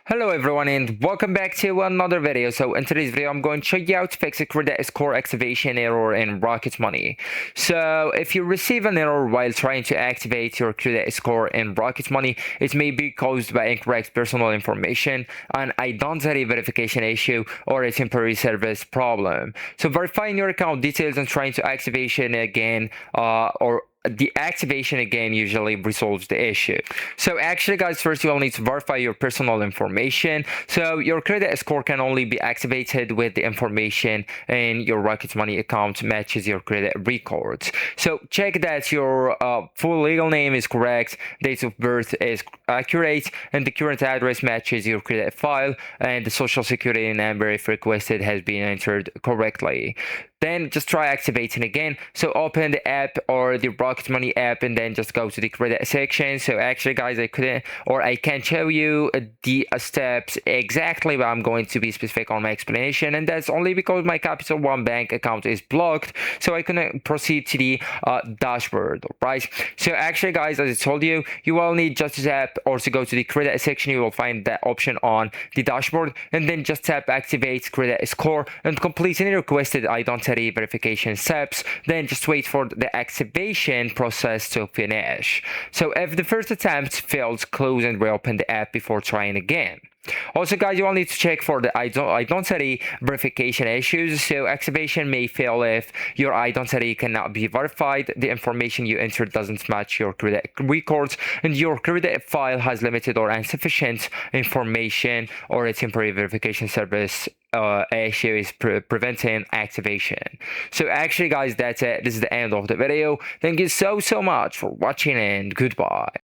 Hello everyone and welcome back to another video. So in today's video I'm going to show you how to fix a credit score activation error in Rocket Money. So if you receive an error while trying to activate your credit score in Rocket Money, it may be caused by incorrect personal information, an identity verification issue, or a temporary service problem. So verifying your account details and trying to activation again or the activation again usually resolves the issue. So actually guys, first you will need to verify your personal information. So your credit score can only be activated with the information in your Rocket Money account matches your credit records. So check that your full legal name is correct, date of birth is accurate, and the current address matches your credit file, and the social security number if requested has been entered correctly. Then just try activating again. So open the app or the Rocket Money app and then just go to the credit section. So actually guys, I can't show you the steps exactly, but I'm going to be specific on my explanation, and that's only because my Capital One bank account is blocked, so I couldn't proceed to the dashboard, right? So actually guys, as I told you, you will need just to tap or to go to the credit section. You will find that option on the dashboard, and then just tap activate credit score and complete any requested identity verification steps. Then just wait for the activation process to finish. So if the first attempt fails, close and reopen the app before trying again. Also guys, you will need to check for the identity verification issues. So activation may fail if your identity cannot be verified, the information you entered doesn't match your credit records, and your credit file has limited or insufficient information, or a temporary verification service issue is preventing activation. So actually guys, that's it. This is the end of the video. Thank you so much for watching, and goodbye.